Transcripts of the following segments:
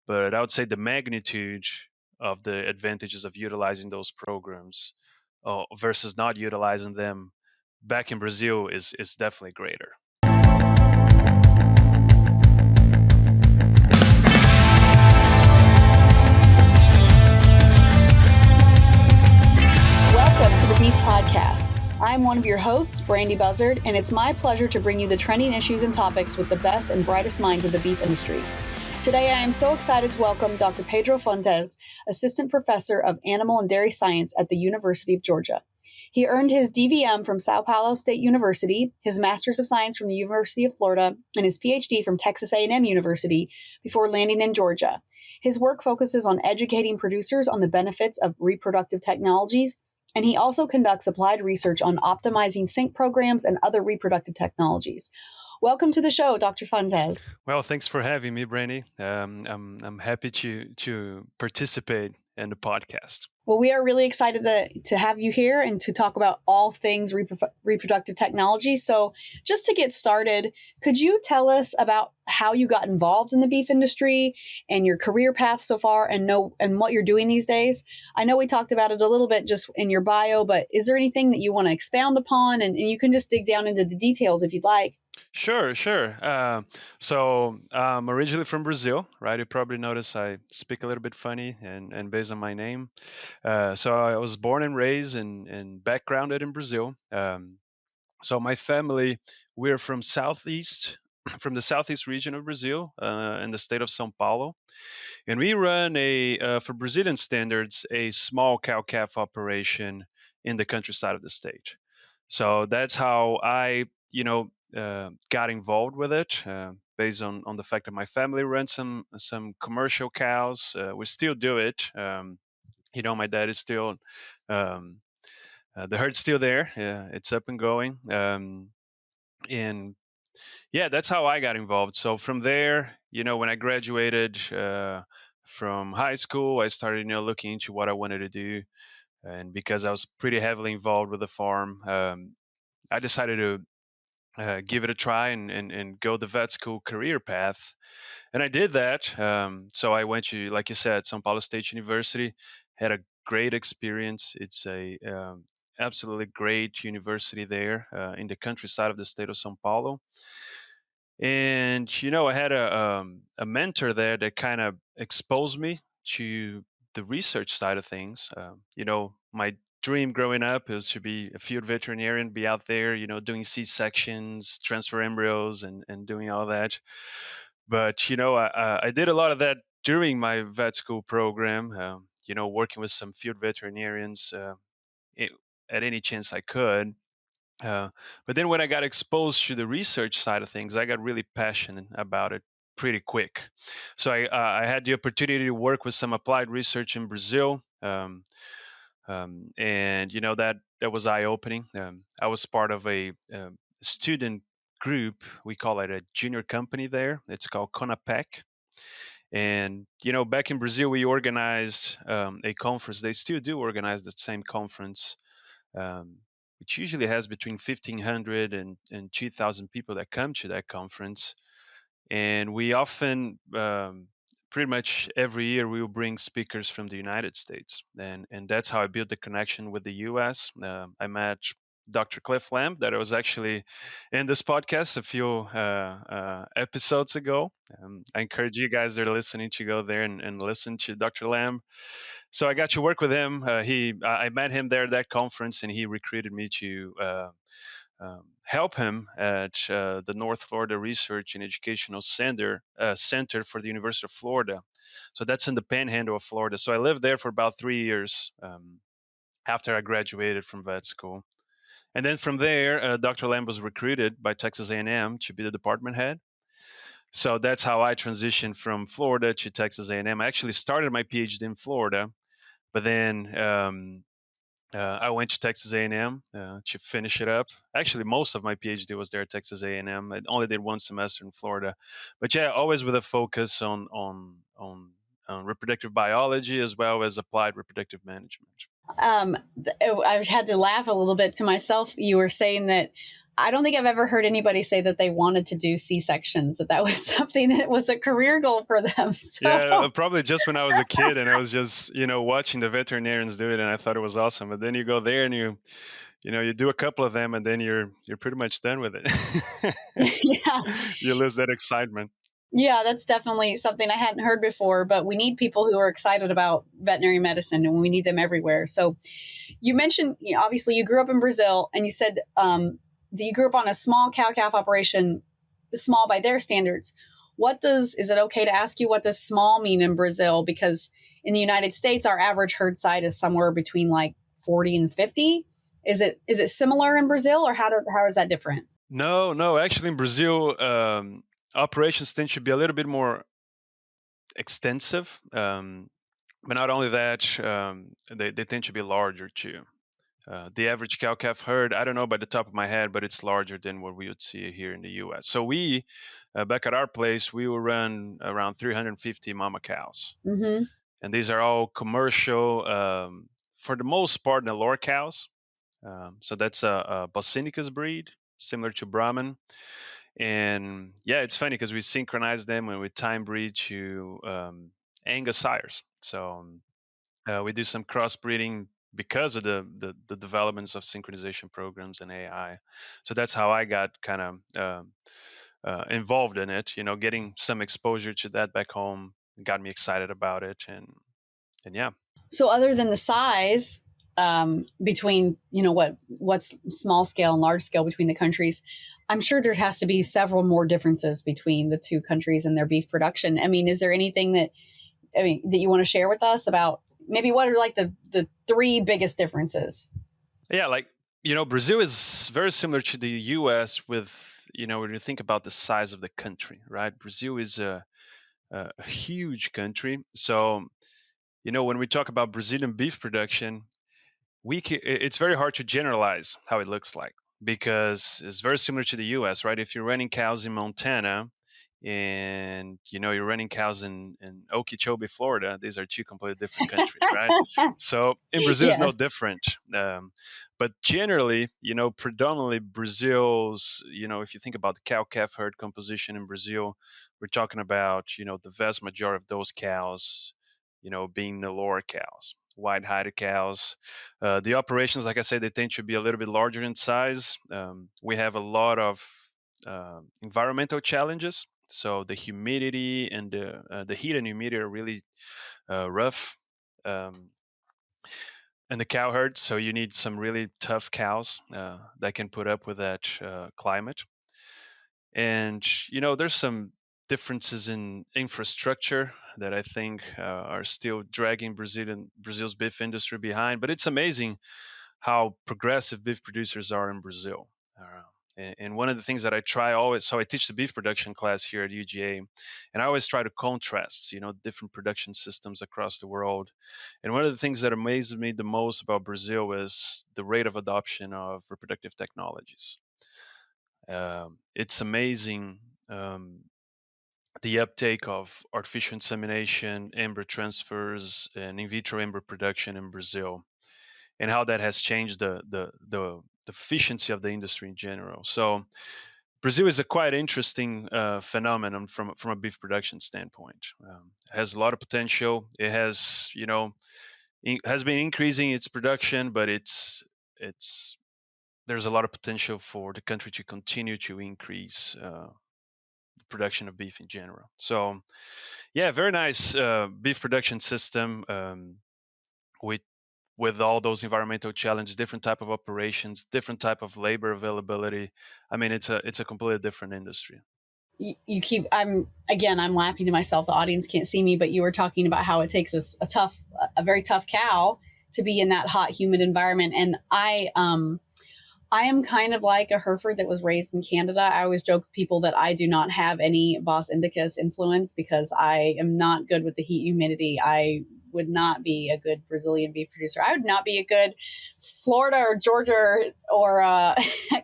but I would say the magnitude of the advantages of utilizing those programs versus not utilizing them back in Brazil is definitely greater. Welcome to the Beef Podcast. I'm one of your hosts, Brandy Buzzard, and it's my pleasure to bring you the trending issues and topics with the best and brightest minds of the beef industry. Today, I am so excited to welcome Dr. Pedro Fontes, Assistant Professor of Animal and Dairy Science at the University of Georgia. He earned his DVM from Sao Paulo State University, his Master's of Science from the University of Florida, and his PhD from Texas A&M University before landing in Georgia. His work focuses on educating producers on the benefits of reproductive technologies, and he also conducts applied research on optimizing sync programs and other reproductive technologies. Welcome to the show, Dr. Fontes. Well, thanks for having me, Brandy. I'm happy to participate in the podcast. Well, we are really excited to have you here and to talk about all things reproductive technology. So just to get started, could you tell us about how you got involved in the beef industry and your career path so far and what you're doing these days? I know we talked about it a little bit just in your bio, but is there anything that you want to expound upon? And you can just dig down into the details if you'd like. Sure. So I'm originally from Brazil, right? You probably notice I speak a little bit funny and based on my name. So I was born and raised and backgrounded in Brazil. So my family, we're from from the southeast region of Brazil, in the state of São Paulo, and we run for Brazilian standards, a small cow-calf operation in the countryside of the state. So that's how I, got involved with it, based on the fact that my family runs some commercial cows. We still do it. My dad is still. The herd's still there. It's up and going. And yeah, that's how I got involved. So from there, when I graduated from high school, I started, looking into what I wanted to do. And because I was pretty heavily involved with the farm, I decided to give it a try and go the vet school career path. And I did that. So I went to, like you said, São Paulo State University, had a great experience. It's a absolutely great university there in the countryside of the state of São Paulo. And I had a mentor there that kind of exposed me to the research side of things. My dream growing up is to be a field veterinarian, be out there, doing C-sections, transfer embryos, and doing all that. But I did a lot of that during my vet school program. Working with some field veterinarians at any chance I could. But then when I got exposed to the research side of things, I got really passionate about it pretty quick. So I had the opportunity to work with some applied research in Brazil, and that was eye-opening. I was part of a student group. We call it a junior company there. It's called CONAPEC. And back in Brazil, we organized a conference. They still do organize the same conference. Which usually has between 1,500 and 2,000 people that come to that conference. And we often, pretty much every year, we will bring speakers from the United States. And that's how I built the connection with the US. I met Dr. Cliff Lamb, that I was actually in this podcast a few episodes ago. I encourage you guys that are listening to go there and listen to Dr. Lamb. So I got to work with him. I met him there at that conference, and he recruited me to help him at the North Florida Research and Educational Center for the University of Florida. So that's in the Panhandle of Florida. So I lived there for about 3 years after I graduated from vet school. And then from there, Dr. Lamb was recruited by Texas A&M to be the department head. So that's how I transitioned from Florida to Texas A&M. I actually started my PhD in Florida, but then I went to Texas A&M to finish it up. Actually, most of my PhD was there at Texas A&M. I only did one semester in Florida, but yeah, always with a focus on reproductive biology as well as applied reproductive management. I had to laugh a little bit to myself. You were saying that I don't think I've ever heard anybody say that they wanted to do C-sections, that was something that was a career goal for them. Yeah, So probably just when I was a kid and I was just, watching the veterinarians do it and I thought it was awesome. But then you go there and you do a couple of them and then you're pretty much done with it. yeah. You lose that excitement. Yeah, that's definitely something I hadn't heard before, but we need people who are excited about veterinary medicine and we need them everywhere. So you mentioned, obviously you grew up in Brazil and you said that you grew up on a small cow-calf operation, small by their standards. Is it okay to ask you what does small mean in Brazil? Because in the United States, our average herd size is somewhere between like 40 and 50. Is it similar in Brazil or how is that different? No, actually in Brazil, operations tend to be a little bit more extensive. But not only that, they tend to be larger too. The average cow-calf herd, I don't know by the top of my head, but it's larger than what we would see here in the U.S. So we, back at our place, we will run around 350 mama cows. Mm-hmm. And these are all commercial, for the most part, Nelore cows. So that's a Basinicus breed, similar to Brahman. And yeah, it's funny because we synchronize them and we time breed to Angus sires. So we do some crossbreeding because of the developments of synchronization programs and AI. So that's how I got kind of involved in it. Getting some exposure to that back home got me excited about it, and yeah. So other than the size between what's small scale and large scale between the countries, I'm sure there has to be several more differences between the two countries and their beef production. I mean, is there anything that you want to share with us about maybe what are like the three biggest differences? Yeah, Brazil is very similar to the US with, when you think about the size of the country, right? Brazil is a huge country. So, when we talk about Brazilian beef production, it's very hard to generalize how it looks like because it's very similar to the US, right? If you're running cows in Montana and you're running cows in Okeechobee, Florida, these are two completely different countries, right? So in Brazil is no Yes. different. But generally, predominantly Brazil's, if you think about the cow-calf herd composition in Brazil, we're talking about, the vast majority of those cows, being Nelore cows, white-hided cows. The operations, like I said, they tend to be a little bit larger in size. We have a lot of environmental challenges. So the humidity and the heat and humidity are really rough. And the cow herd, so you need some really tough cows that can put up with that climate. And there's some differences in infrastructure that I think are still dragging Brazil's beef industry behind. But it's amazing how progressive beef producers are in Brazil. And one of the things that I try always, so I teach the beef production class here at UGA, and I always try to contrast, different production systems across the world. And one of the things that amazes me the most about Brazil is the rate of adoption of reproductive technologies. It's amazing the uptake of artificial insemination, embryo transfers, and in vitro embryo production in Brazil, and how that has changed the efficiency of the industry in general. So Brazil is a quite interesting phenomenon from a beef production standpoint. It has a lot of potential. It has has been increasing its production, but it's there's a lot of potential for the country to continue to increase the production of beef in general. So, yeah, very nice beef production system with all those environmental challenges, different type of operations, different type of labor availability. I mean, it's a completely different industry. I'm laughing to myself. The audience can't see me, but you were talking about how it takes a very tough cow to be in that hot, humid environment. And I am kind of like a heifer that was raised in Canada. I always joke with people that I do not have any Bos Indicus influence because I am not good with the heat humidity. I would not be a good Brazilian beef producer. I would not be a good Florida or Georgia or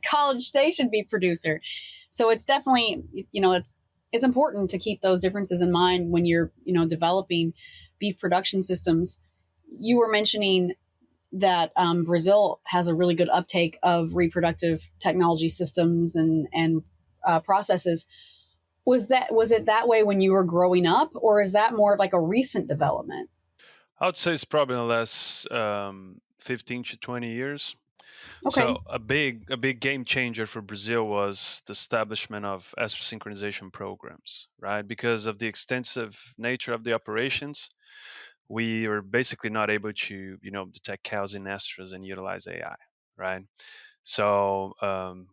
College Station beef producer. So it's definitely, it's important to keep those differences in mind when you're, developing beef production systems. You were mentioning that Brazil has a really good uptake of reproductive technology systems and processes. Was it that way when you were growing up, or is that more of like a recent development? I would say it's probably in the last 15 to 20 years. Okay. So a big game changer for Brazil was the establishment of Estrus synchronization programs, right? Because of the extensive nature of the operations, we were basically not able to, detect cows in estrus and utilize AI, right? So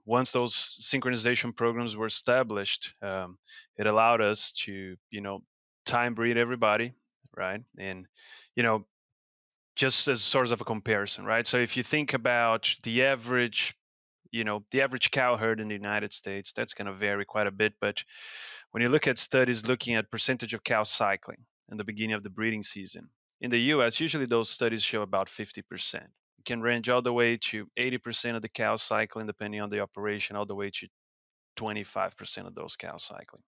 once those synchronization programs were established, it allowed us to, time breed everybody, right? And, you know, just as sort of a comparison, right? So if you think about the average cow herd in the United States, that's going to vary quite a bit. But when you look at studies looking at percentage of cows cycling in the beginning of the breeding season, in the US, usually those studies show about 50%. It can range all the way to 80% of the cows cycling, depending on the operation, all the way to 25% of those cows cycling.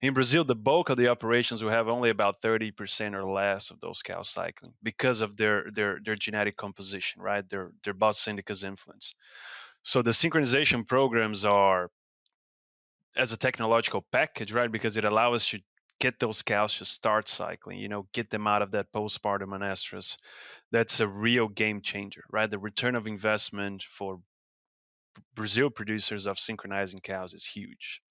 In Brazil, the bulk of the operations will have only about 30% or less of those cows cycling because of their genetic composition, right? Their Bos indicus influence. So the synchronization programs are as a technological package, right? Because it allows us to get those cows to start cycling, get them out of that postpartum anestrus. That's a real game changer, right? The return of investment for Brazil producers of synchronizing cows is huge.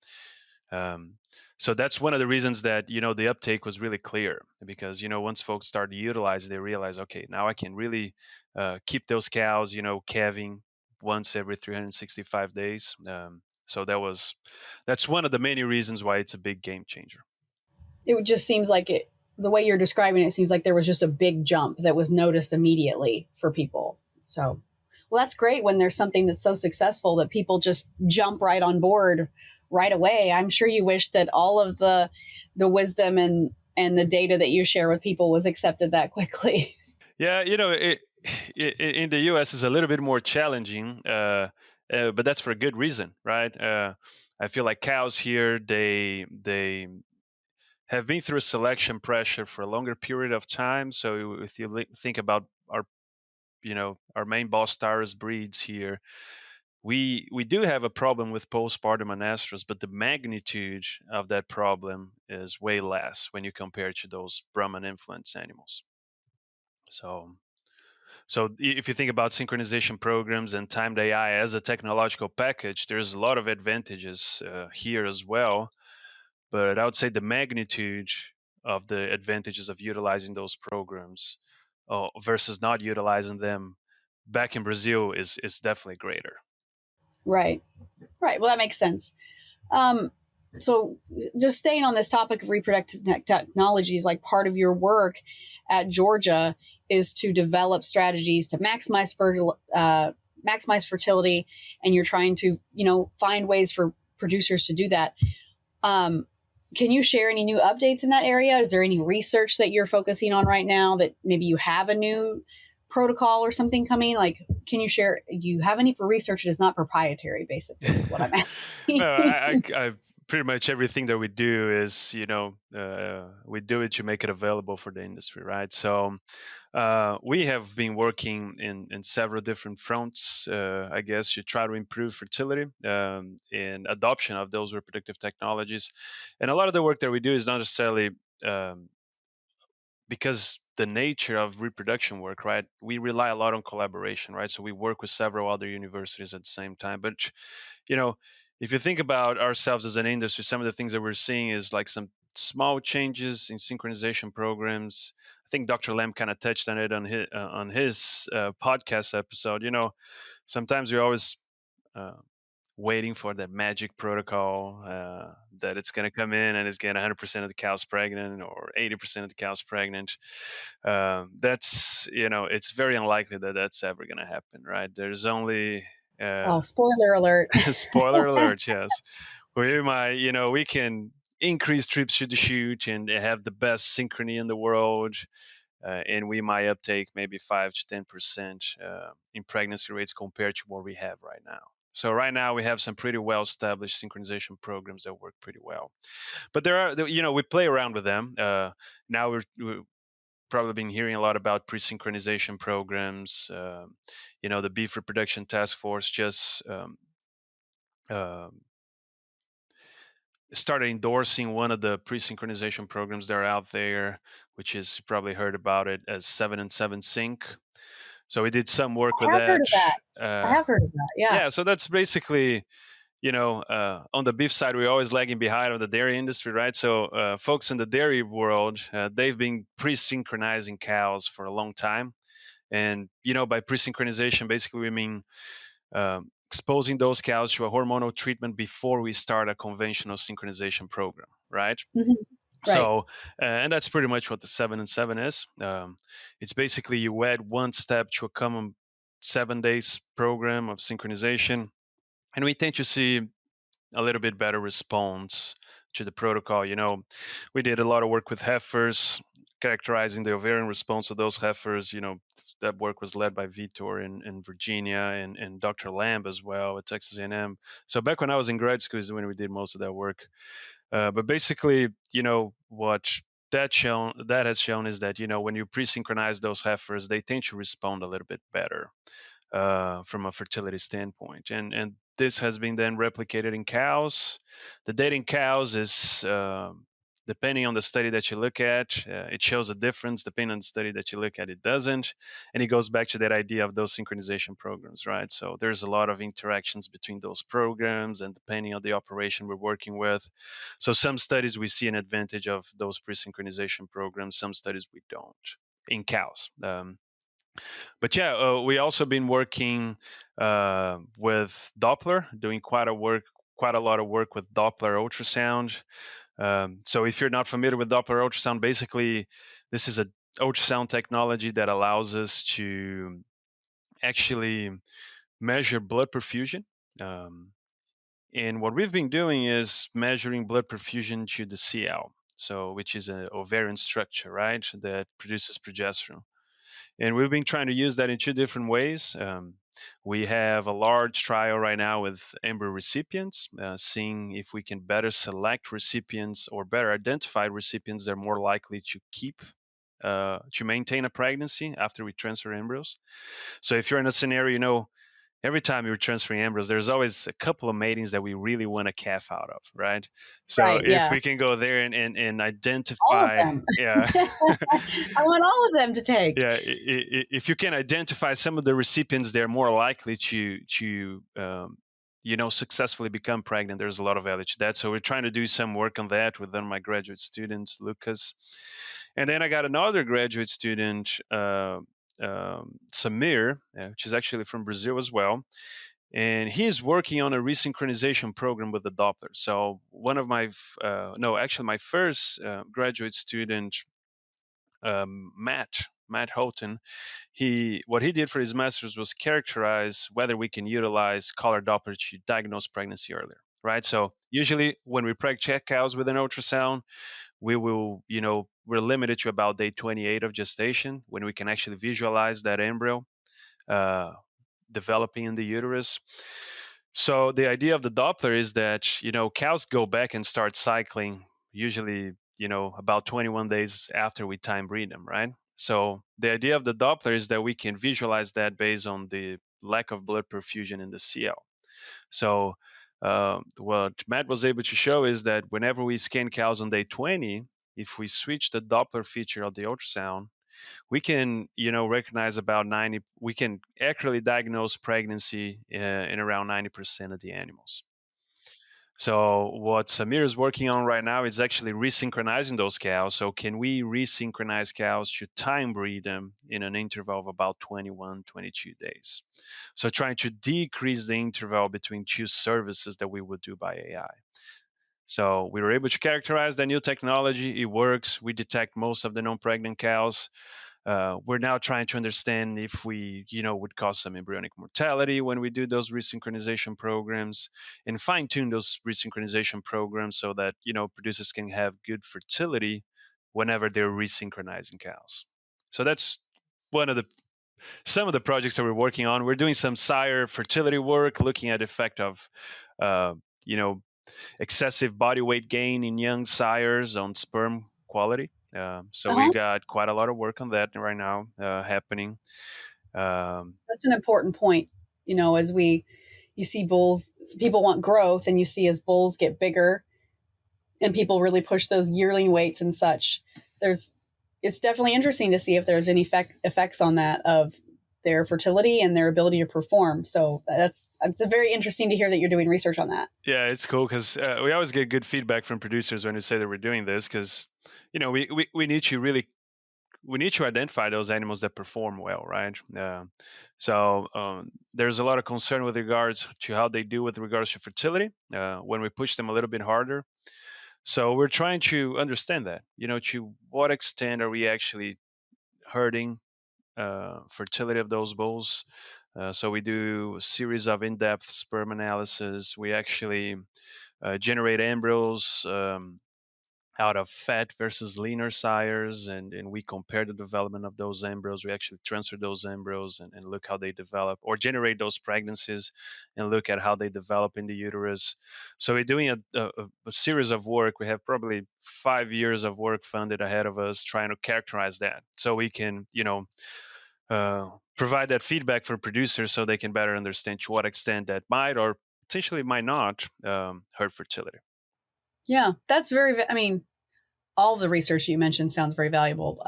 Um, so that's one of the reasons that the uptake was really clear because once folks started to utilize it, they realize, okay, now I can really keep those cows, calving once every 365 days. So that's one of the many reasons why it's a big game changer. It just seems like it, the way you're describing it seems like there was just a big jump that was noticed immediately for people. So, well, that's great when there's something that's so successful that people just jump right on board right away. I'm sure you wish that all of the wisdom and the data that you share with people was accepted that quickly. Yeah, in the US is a little bit more challenging, but that's for a good reason, right? I feel like cows here, they have been through selection pressure for a longer period of time. So if you think about our main boss Taurus breeds here, we do have a problem with postpartum anestrus, but the magnitude of that problem is way less when you compare it to those Brahman influence animals. So if you think about synchronization programs and timed AI as a technological package, there's a lot of advantages here as well. But I would say the magnitude of the advantages of utilizing those programs versus not utilizing them back in Brazil is definitely greater. Right. Right. Well, that makes sense. Um, so, just staying on this topic of reproductive technologies, like part of your work at Georgia is to develop strategies to maximize fertility, and you're trying to find ways for producers to do that. Um, can you share any new updates in that area? Is there any research that you're focusing on right now that maybe you have a new protocol or something coming? Like, can you share? You have any research that is not proprietary? Basically, is what I'm No, asking. I pretty much everything that we do is we do it to make it available for the industry, right? So we have been working in several different fronts, I guess, to try to improve fertility and adoption of those reproductive technologies. And a lot of the work that we do is not necessarily um, because the nature of reproduction work, right? We rely a lot on collaboration, right? So we work with several other universities at the same time. But you know, if you think about ourselves as an industry, some of the things that we're seeing is like some small changes in synchronization programs. I think Dr. Lamb kind of touched on it on his podcast episode. Sometimes we always uh, waiting for that magic protocol that it's going to come in and it's getting 100% of the cows pregnant or 80% of the cows pregnant. That's it's very unlikely that that's ever going to happen, right? There's only Oh, spoiler alert. spoiler alert, yes. We can increase trips to the shoot and have the best synchrony in the world, and we might uptake maybe 5 to 10% in pregnancy rates compared to what we have right now. So right now we have some pretty well established synchronization programs that work pretty well. But there are, we play around with them. Now we're probably been hearing a lot about pre-synchronization programs. The Beef Reproduction Task Force just uh, started endorsing one of the pre-synchronization programs that are out there, which is, you probably heard about it as 7 and 7 Sync. So we did some work with I have heard that. of that. I Uh, have heard of that. Yeah. yeah, so that's basically, on the beef side, we're always lagging behind of the dairy industry, right? So folks in the dairy world, they've been pre-synchronizing cows for a long time. And, by pre-synchronization, basically we mean exposing those cows to a hormonal treatment before we start a conventional synchronization program, right? Mhm. Right. So, and that's pretty much what the 7 and 7 is. It's basically you add one step to a common 7 days program of synchronization, and we tend to see a little bit better response to the protocol. We did a lot of work with heifers, characterizing the ovarian response of those heifers. That work was led by Vitor in Virginia, and Dr. Lamb as well at Texas A&M. So back when I was in grad school is when we did most of that work. But basically, what that has shown is that when you pre-synchronize those heifers, they tend to respond a little bit better from a fertility standpoint. And this has been then replicated in cows. The data in cows is, depending on the study that you look at, it shows a difference. Depending on the study that you look at, it doesn't. And it goes back to that idea of those synchronization programs, right? So there's a lot of interactions between those programs, and depending on the operation we're working with. So some studies we see an advantage of those pre-synchronization programs, some studies we don't in cows. But yeah, we also been working with Doppler, doing quite a lot of work with Doppler ultrasound. So if you're not familiar with Doppler ultrasound, basically this is a ultrasound technology that allows us to actually measure blood perfusion. And what we've been doing is measuring blood perfusion to the CL, so which is an ovarian structure, right, that produces progesterone. And we've been trying to use that in two different ways. We have a large trial right now with embryo recipients, seeing if we can better select recipients or better identify recipients that are more likely to to maintain a pregnancy after we transfer embryos. So if you're in a scenario, every time you're transferring embryos, there's always a couple of matings that we really want a calf out of, right? So Right. if Yeah. we can go there and All of identify, them. yeah. I want all of them to take. Yeah, if you can identify some of the recipients, they're more likely to successfully become pregnant. There's a lot of value to that. So we're trying to do some work on that with one of my graduate students, Lucas, and then I got another graduate student, Samir, which is actually from Brazil as well. And he is working on a resynchronization program with the Doppler. So one of my, no, actually my first graduate student, Matt Houghton, what he did for his master's was characterize whether we can utilize color Doppler to diagnose pregnancy earlier. Right. So usually when we check cows with an ultrasound, we will, we're limited to about day 28 of gestation when we can actually visualize that embryo uh, developing in the uterus. So the idea of the Doppler is that, cows go back and start cycling usually, about 21 days after we time breed them, right? So the idea of the Doppler is that we can visualize that based on the lack of blood perfusion in the CL. So what Matt was able to show is that whenever we scan cows on day 20, if we switch the Doppler feature of the ultrasound, we can recognize about 90, we can accurately diagnose pregnancy in around 90% of the animals. So what Samir is working on right now is actually resynchronizing those cows. So can we resynchronize cows to time breed them in an interval of about 21, 22 days? So trying to decrease the interval between two services that we would do by AI. So we were able to characterize the new technology. It works. We detect most of the non-pregnant cows. We're now trying to understand if we, would cause some embryonic mortality when we do those resynchronization programs, and fine tune those resynchronization programs so that, producers can have good fertility whenever they're resynchronizing cows. So that's one of the some of the projects that we're working on. We're doing some sire fertility work, looking at the effect of, you know, excessive body weight gain in young sires on sperm quality. So we Uh-huh. got quite a lot of work on that right now happening. Um, That's an important point. As you see bulls, people want growth, and you see as bulls get bigger and people really push those yearling weights and such, there's it's definitely interesting to see if there's any effects on that of their fertility and their ability to perform. So it's very interesting to hear that you're doing research on that. yeah, it's cool because we always get good feedback from producers when we say that we're doing this because we need to really we need to identify those animals that perform well, right? There's a lot of concern with regards to how they do with regards to fertility when we push them a little bit harder. So we're trying to understand that, to what extent are we actually hurting fertility of those bulls? So we do a series of in-depth sperm analysis. We actually generate embryos. Out of fat versus leaner sires, and we compare the development of those embryos. We actually transfer those embryos and look how they develop, or generate those pregnancies and look at how they develop in the uterus. So we're doing a series of work. We have probably 5 years of work funded ahead of us trying to characterize that so we can provide that feedback for producers so they can better understand to what extent that might or potentially might not hurt fertility. Yeah, that's I mean, all the research you mentioned sounds very valuable.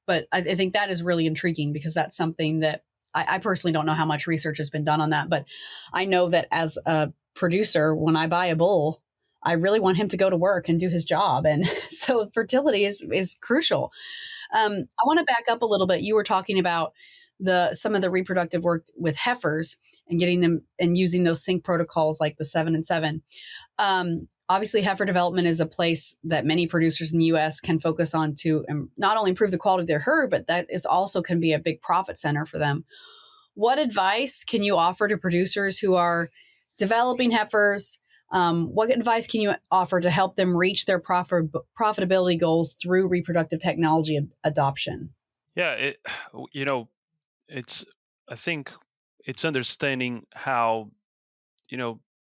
But I think that is really intriguing because that's something that I personally don't know how much research has been done on that. But I know that as a producer, when I buy a bull, I really want him to go to work and do his job. And so fertility is crucial. I want to back up a little bit. You were talking about some of the reproductive work with heifers and getting them and using those sync protocols like the 7 and 7. Obviously, heifer development is a place that many producers in the U.S. can focus on to not only improve the quality of their herd, but that is also can be a big profit center for them. What advice can you offer to producers who are developing heifers? What advice can you offer to help them reach their profitability goals through reproductive technology adoption? Yeah, you know, it's I think it's understanding how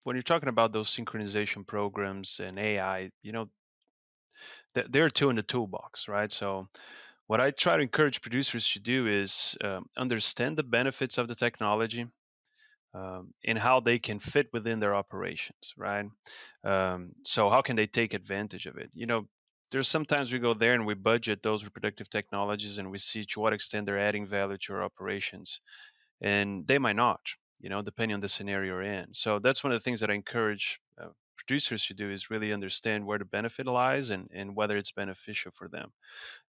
when you're talking about those synchronization programs and AI, there are two in the toolbox, right? So what I try to encourage producers to do is understand the benefits of the technology and how they can fit within their operations, right? So how can they take advantage of it? There's sometimes we go there and we budget those reproductive technologies and we see to what extent they're adding value to our operations, and they might not, depending on the scenario you're in. So that's one of the things that I encourage producers to do is really understand where the benefit lies and whether it's beneficial for them.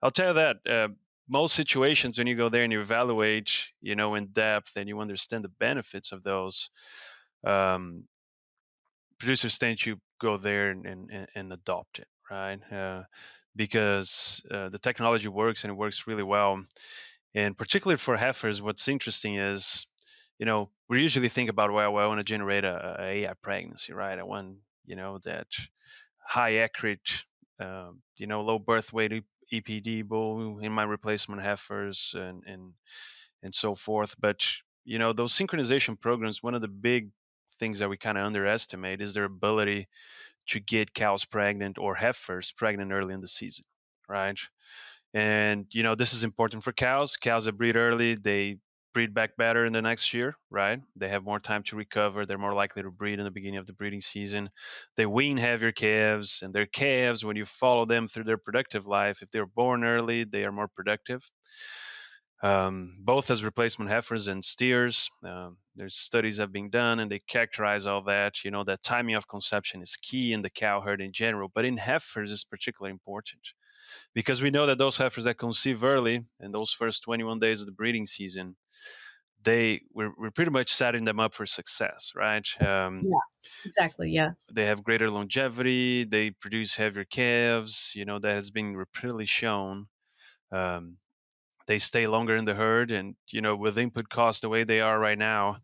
I'll tell you that most situations when you go there and you evaluate, in depth and you understand the benefits of those, um, producers tend to go there and adopt it, right? Because the technology works and it works really well. And particularly for heifers, what's interesting is, we usually think about, well, I want to generate a AI pregnancy, right? I want, that high accurate, low birth weight EPD bull in my replacement heifers and so forth. But those synchronization programs, one of the big things that we kind of underestimate is their ability to get cows pregnant or heifers pregnant early in the season, right? And this is important for cows. Cows that breed early, they breed back better in the next year, right? They have more time to recover. They're more likely to breed in the beginning of the breeding season. They wean heavier calves, and their calves, when you follow them through their productive life, if they're born early, they are more productive. Both as replacement heifers and steers. There's studies have been done, and they characterize all that. That timing of conception is key in the cow herd in general, but in heifers is particularly important because we know that those heifers that conceive early in those first 21 days of the breeding season, we're pretty much setting them up for success, right? Yeah, exactly. Yeah. They have greater longevity. They produce heavier calves. That has been repeatedly shown. Um, they stay longer in the herd, and with input costs the way they are right now,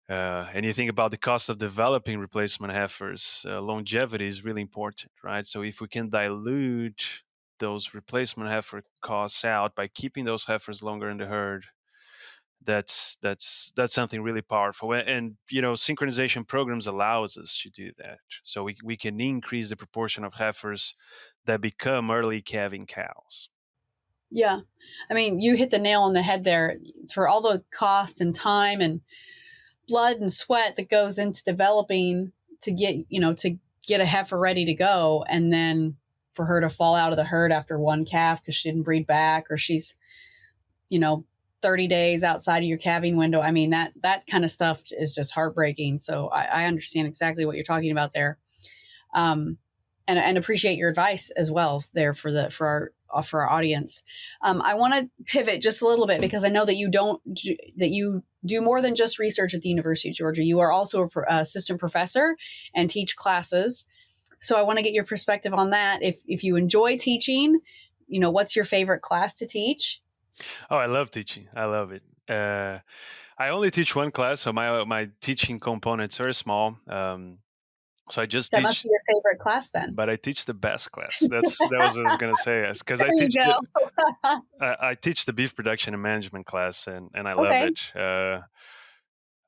and you think about the cost of developing replacement heifers, longevity is really important, right? So if we can dilute those replacement heifer costs out by keeping those heifers longer in the herd, that's something really powerful. And synchronization programs allows us to do that, so we can increase the proportion of heifers that become early calving cows. Yeah. I mean, you hit the nail on the head there. For all the cost and time and blood and sweat that goes into developing to get a heifer ready to go, and then for her to fall out of the herd after one calf because she didn't breed back, or she's, you know, 30 days outside of your calving window. I mean, that kind of stuff is just heartbreaking. So I understand exactly what you're talking about there. And appreciate your advice as well there for our audience. I want to pivot just a little bit because I know that you do more than just research at the University of Georgia. You are also an assistant professor and teach classes. So I want to get your perspective on that. If you enjoy teaching, what's your favorite class to teach? Oh, I love teaching. I love it. I only teach one class, so my teaching components are small. So I just That must teach, be your favorite class then. but I teach the best class. That was what I was gonna say, because There you go. I teach the beef production and management class, and I love Okay. it.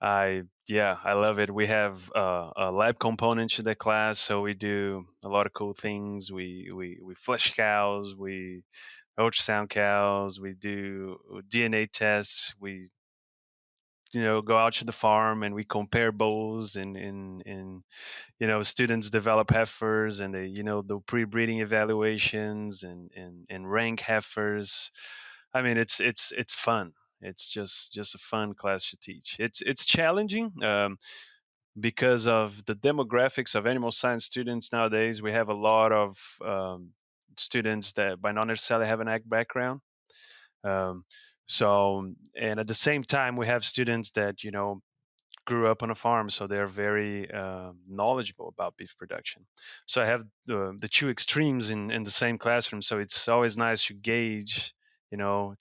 I love it. We have a lab component to the class, so we do a lot of cool things. We flesh cows, we ultrasound cows, we do DNA tests, we go out to the farm and we compare bulls, and students develop heifers, and they do pre-breeding evaluations and rank heifers. I mean, it's fun. It's just a fun class to teach. It's challenging, because of the demographics of animal science students nowadays. We have a lot of students that by not necessarily have an ag background. um, and at the same time, we have students that grew up on a farm, so they're very knowledgeable about beef production. So I have the two extremes in the same classroom. So it's always nice to gauge,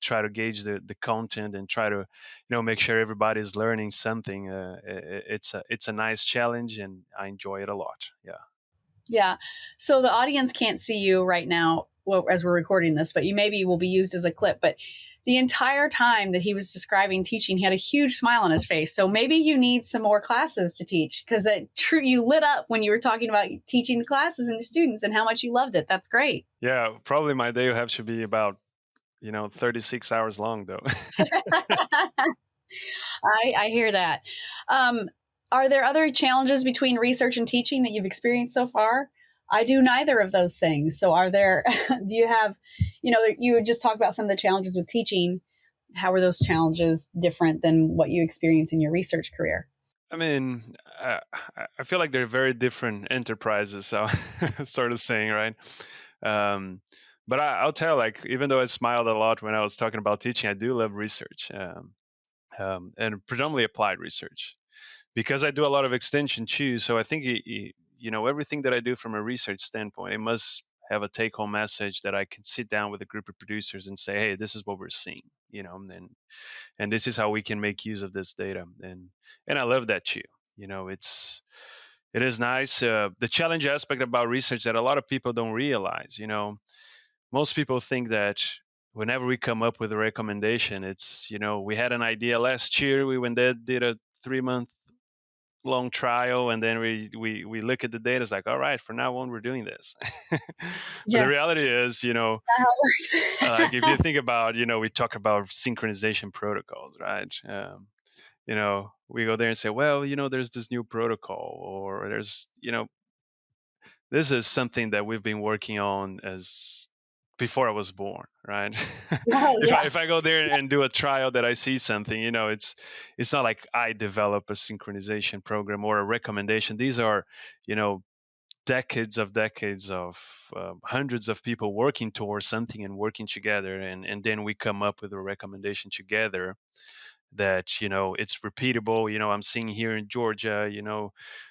try to gauge the content and try to, make sure everybody's learning something. It's a nice challenge, and I enjoy it a lot. Yeah. Yeah. So the audience can't see you right now, well, as we're recording this, but you maybe will be used as a clip. But the entire time that he was describing teaching, he had a huge smile on his face. So maybe you need some more classes to teach, because you lit up when you were talking about teaching classes and students and how much you loved it. That's great. Yeah. Probably my day will have to be about 36 hours long, though. I hear that. Are there other challenges between research and teaching that you've experienced so far? I do neither of those things. So are there, do you have, you would just talk about some of the challenges with teaching. How are those challenges different than what you experience in your research career? I mean, I feel like they're very different enterprises. So, sort of saying, right? Um, but I'll tell, like, even though I smiled a lot when I was talking about teaching, I do love research, and predominantly applied research, because I do a lot of extension too. So I think everything that I do from a research standpoint, it must have a take-home message that I can sit down with a group of producers and say, "Hey, this is what we're seeing," and this is how we can make use of this data. And I love that too. It is nice. The challenge aspect about research that a lot of people don't realize. Most people think that whenever we come up with a recommendation, it's we had an idea last year. We went there, did a 3-month long trial, and then we look at the data. It's like, all right, from now on we're doing this. But the Yeah, reality is, how it like, if you works. think about, we talk about synchronization protocols, right? We go there and say, well, there's this new protocol, or there's, this is something that we've been working on as before I was born, right? Oh, if I yeah. if I go there and do a trial that I see something, it's not like I develop a synchronization program or a recommendation. These are, you know, decades of hundreds of people working towards something and working together, and then we come up with a recommendation together that it's repeatable. I'm seeing here in Georgia,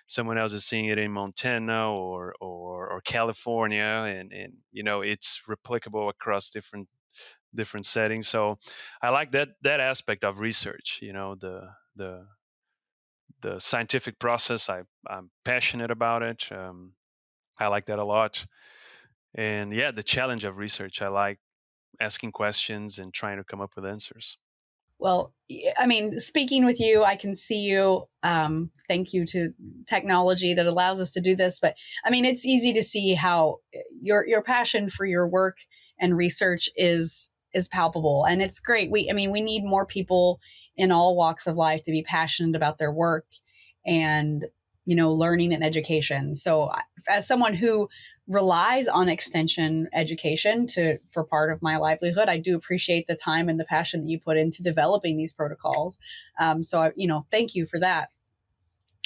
someone else is seeing it in Montana or California, and it's replicable across different settings. So I like that aspect of research, the scientific process. I'm passionate about it. I like that a lot. And yeah, the challenge of research, I like asking questions and trying to come up with answers. Well, I mean, speaking with you, I can see you. Thank you to technology that allows us to do this. But I mean, it's easy to see how your passion for your work and research is palpable, and it's great. I mean, we need more people in all walks of life to be passionate about their work and learning and education. So, as someone who relies on extension education for part of my livelihood, I do appreciate the time and the passion that you put into developing these protocols. Thank you for that.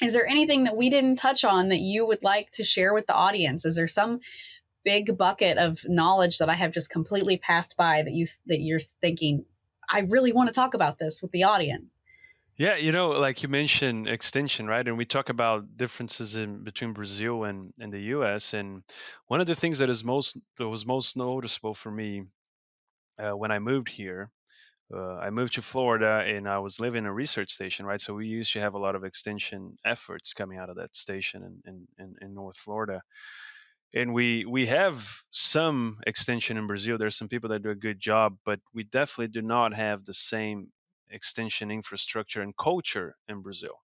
Is there anything that we didn't touch on that you would like to share with the audience? Is there some big bucket of knowledge that I have just completely passed by that you're thinking, I really want to talk about this with the audience? Yeah, like you mentioned extension, right? And we talk about differences in between Brazil and the US. And one of the things that was most noticeable for me when I moved here, I moved to Florida and I was living in a research station, right? So we used to have a lot of extension efforts coming out of that station in North Florida. And we have some extension in Brazil. There's some people that do a good job, but we definitely do not have the same extension infrastructure and culture in Brazil.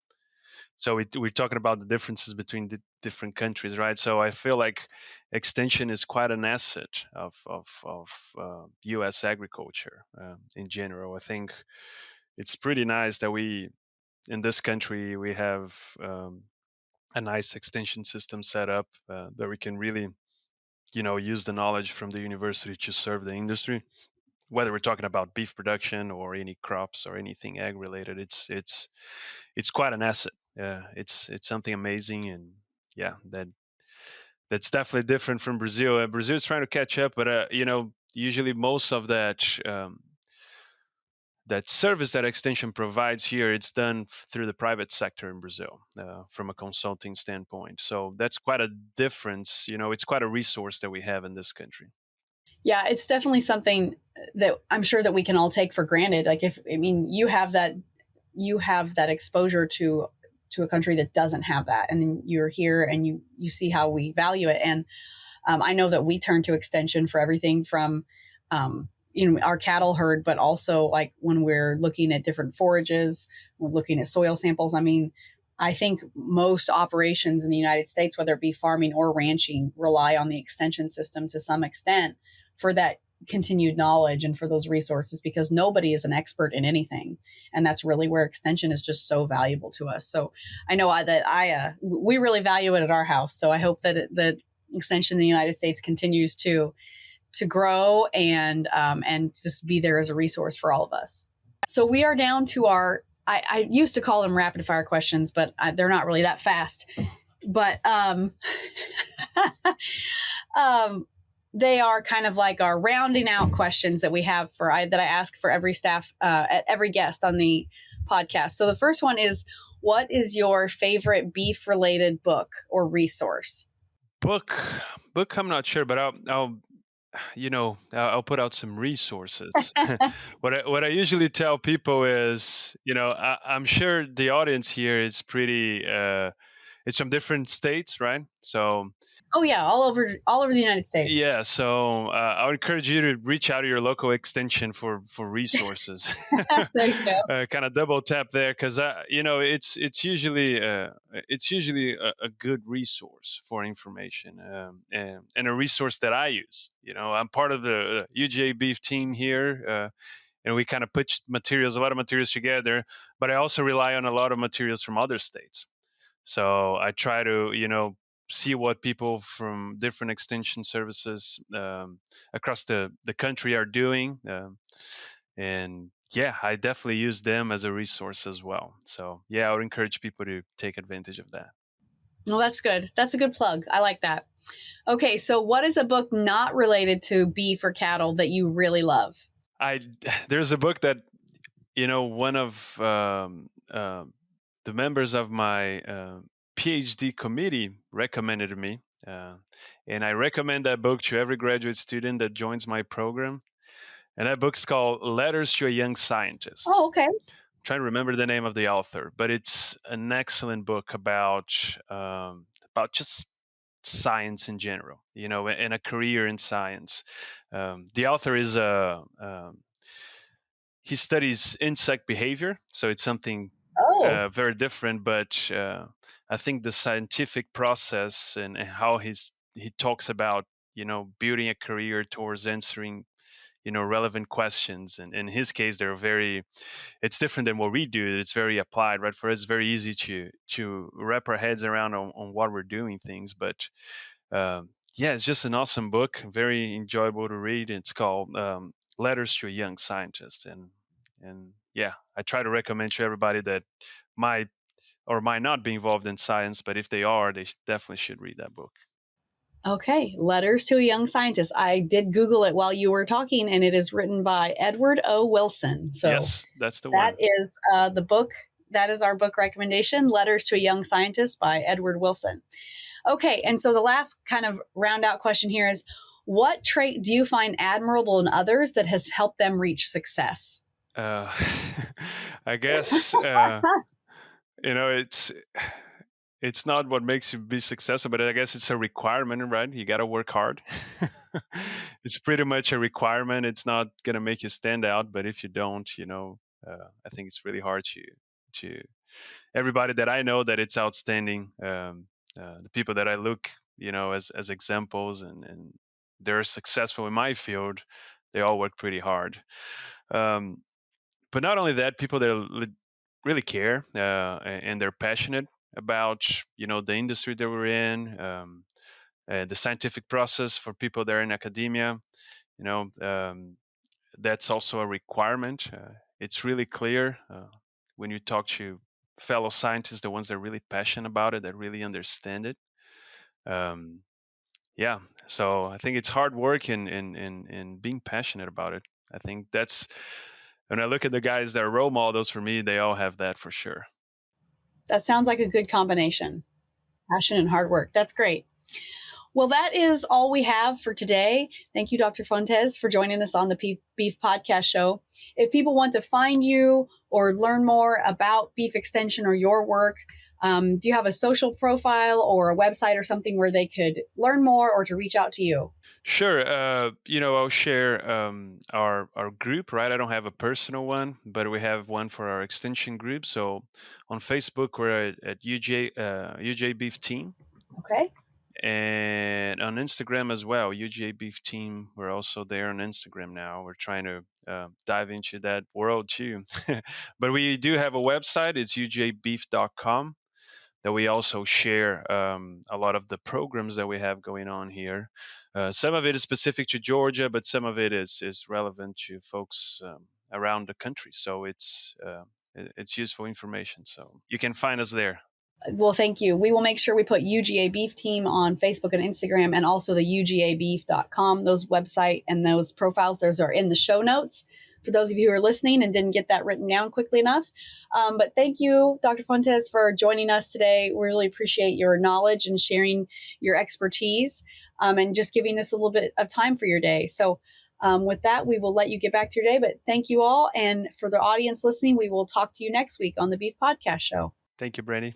So we're talking about the differences between the different countries, right? So I feel like extension is quite an asset of U.S. agriculture in general. I think it's pretty nice that we in this country we have a nice extension system set up that we can really use the knowledge from the university to serve the industry, whether we're talking about beef production or any crops or anything ag related. It's quite an asset. It's something amazing, and yeah, that's definitely different from Brazil. Brazil is trying to catch up, but usually most of that service that extension provides here, it's done through the private sector in Brazil from a consulting standpoint. So that's quite a difference. It's quite a resource that we have in this country. Yeah, it's definitely something that I'm sure that we can all take for granted. Like, if I mean, you have that exposure to a country that doesn't have that, and you're here and you see how we value it. And I know that we turn to extension for everything from our cattle herd, but also like when we're looking at different forages, we're looking at soil samples. I mean, I think most operations in the United States, whether it be farming or ranching, rely on the extension system to some extent for that continued knowledge and for those resources, because nobody is an expert in anything, and that's really where extension is just so valuable to us. So I know that we really value it at our house. So I hope that extension in the United States continues to grow and just be there as a resource for all of us. So we are down to I used to call them rapid fire questions, but they're not really that fast. But they are kind of like our rounding out questions that we have that I ask for every staff at every guest on the podcast. So the first one is, what is your favorite beef related book or resource? Book, I'm not sure, but I'll put out some resources. What I usually tell people is, I'm sure the audience here is pretty. It's from different states, right? So Oh yeah, all over the United States. yeah, so I would encourage you to reach out to your local extension for resources. There you go. Kind of double tap there, because it's usually a good resource for information, and a resource that I use. I'm part of the UGA beef team here. And we kind of put a lot of materials together, but I also rely on a lot of materials from other states. So I try to, see what people from different extension services across the country are doing. And yeah, I definitely use them as a resource as well. So yeah, I would encourage people to take advantage of that. Well, that's good. That's a good plug. I like that. Okay, so what is a book not related to beef or cattle that you really love? There's a book that one of the members of my PhD committee recommended to me, and I recommend that book to every graduate student that joins my program. And that book's called Letters to a Young Scientist. Oh, okay. I'm trying to remember the name of the author, but it's an excellent book about just science in general, and a career in science. The author is he studies insect behavior, so it's something Oh, very different. But I think the scientific process and how he talks about building a career towards answering relevant questions, and in his case they're very, it's different than what we do. It's very applied, right? For us it's very easy to wrap our heads around on what we're doing things. But yeah, it's just an awesome book, very enjoyable to read. It's called Letters to a Young Scientist, and yeah, I try to recommend to everybody that might or might not be involved in science, but if they are, they definitely should read that book. okay. Letters to a Young Scientist. I did Google it while you were talking, and it is written by Edward O. Wilson. So Yes, that's the that one. is the book. That is our book recommendation, Letters to a Young Scientist by Edward Wilson. Okay, and so the last kind of round out question here is, what trait do you find admirable in others that has helped them reach success? uh, I guess it's not what makes you be successful, but I guess it's a requirement, right? You got to work hard. It's pretty much a requirement. It's not going to make you stand out, but if you don't, I think it's really hard to everybody that I know that it's outstanding. The people that I look, as examples, and they're successful in my field, they all work pretty hard. Um, but not only that, people that really care, and they're passionate about the industry that we're in, the scientific process for people that are in academia. You know, that's also a requirement. It's really clear when you talk to fellow scientists, the ones that are really passionate about it, that really understand it. Um, yeah, so I think it's hard work and being passionate about it. I think that's when I look at the guys that are role models for me, they all have that for sure. That sounds like a good combination. Passion and hard work. That's great. Well, that is all we have for today. Thank you, Dr. Fontes, for joining us on the Beef Podcast Show. If people want to find you or learn more about beef extension or your work, do you have a social profile or a website or something where they could learn more or to reach out to you? Sure. I'll share our group, right? I don't have a personal one, but we have one for our extension group. So on Facebook, we're at UJ Beef Team, Okay. and on Instagram as well, UJ Beef Team. We're also there on Instagram now. We're trying to dive into that world too. But we do have a website. It's ujbeef.com, that we also share a lot of the programs that we have going on here. Some of it is specific to Georgia, but some of it is relevant to folks around the country. So it's useful information. So you can find us there. Well, thank you. We will make sure we put UGA Beef Team on Facebook and Instagram, and also the ugabeef.com. Those website and those profiles, those are in the show notes for those of you who are listening and didn't get that written down quickly enough. But thank you, Dr. Fontes, for joining us today. We really appreciate your knowledge and sharing your expertise, and just giving us a little bit of time for your day. So with that, we will let you get back to your day. But thank you all. And for the audience listening, we will talk to you next week on the Beef Podcast Show. Thank you, Brandy.